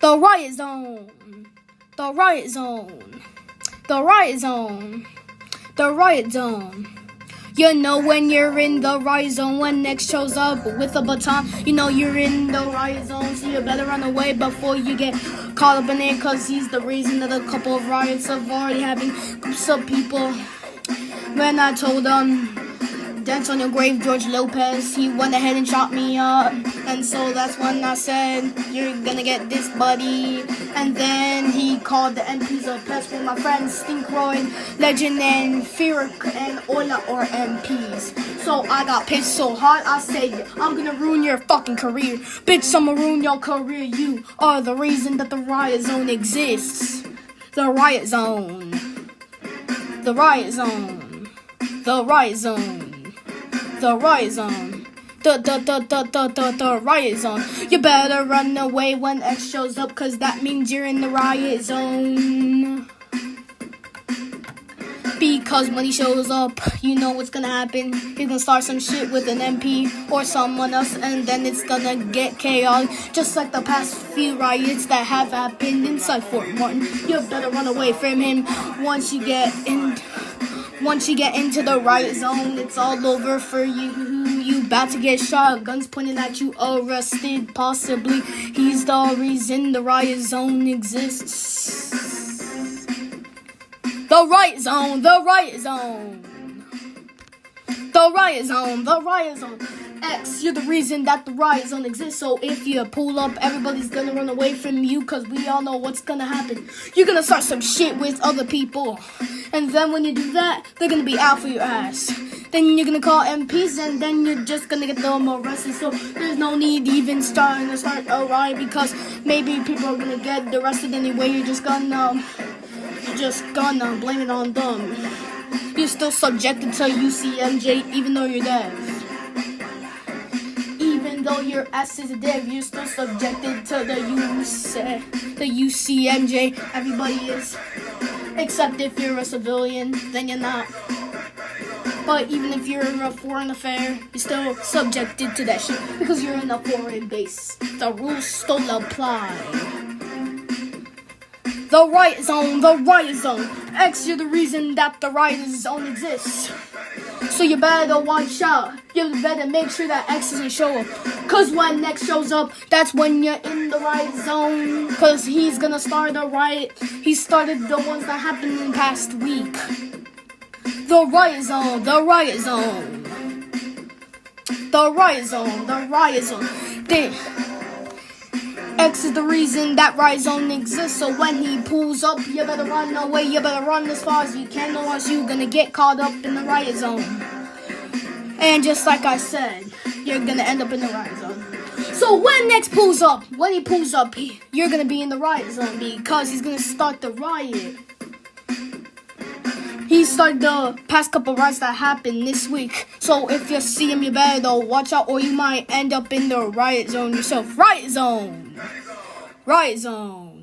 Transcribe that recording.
The Riot Zone. The Riot Zone. The Riot Zone. The Riot Zone. You know when you're in the Riot Zone, when X shows up with a baton, you know you're in the Riot Zone, so you better run away before you get caught up in it, cause he's the reason that a couple of riots have already happened. Groups of people, when I told them, dance on your grave, George Lopez, he went ahead and shot me up, and so that's when I said, you're gonna get this, buddy. And then he called the MPs a pest with my friends Stinkroyd, Legend, and Fearic, and Ola, or MPs. So I got pissed so hard, I said, I'm gonna ruin your fucking career. Bitch, I'ma ruin your career. You are the reason that the Riot Zone exists. The Riot Zone. The Riot Zone. The Riot Zone. The Riot Zone. The Riot Zone. You better run away when X shows up, cause that means you're in the Riot Zone. Because when he shows up, you know what's gonna happen. He's gonna start some shit with an MP or someone else, and then it's gonna get chaotic, just like the past few riots that have happened inside Fort Martin. You better run away from him. Once you get into the Riot Zone, it's all over for you. You about to get shot, guns pointed at you, arrested, possibly. He's the reason the Riot Zone exists. The Riot Zone, the Riot Zone. The Riot Zone, the Riot Zone. X, you're the reason that the Riot Zone exists. So if you pull up, everybody's gonna run away from you, cause we all know what's gonna happen. You're gonna start some shit with other people. And then when you do that, they're gonna be out for your ass. Then you're gonna call MPs, and then you're just gonna get them arrested. So there's no need even start a riot, because maybe people are gonna get arrested anyway. You're just gonna blame it on them. You're still subjected to UCMJ, even though you're deaf. Even though your ass is deaf, you're still subjected to the UCMJ. Everybody is. Except if you're a civilian, then you're not. But even if you're in a foreign affair, you're still subjected to that shit, because you're in a foreign base. The rules still apply. The Riot Zone, the Riot Zone. X, you're the reason that the Riot Zone exists. So you better watch out. You better make sure that X doesn't show up. Cause when X shows up, that's when you're in the Riot Zone. Cause he's gonna start a riot. He started the ones that happened in the past week. The Riot Zone, the Riot Zone. The Riot Zone, the Riot Zone. X is the reason that Riot Zone exists. So when he pulls up, you better run away. You better run as far as you can, or else you're gonna get caught up in the Riot Zone. And just like I said, you're gonna end up in the Riot Zone. So when X pulls up, you're gonna be in the Riot Zone, because he's gonna start the riot. He started the past couple riots that happened this week. So if you see him, you better watch out, or you might end up in the Riot Zone yourself. Riot Zone. Riot Zone.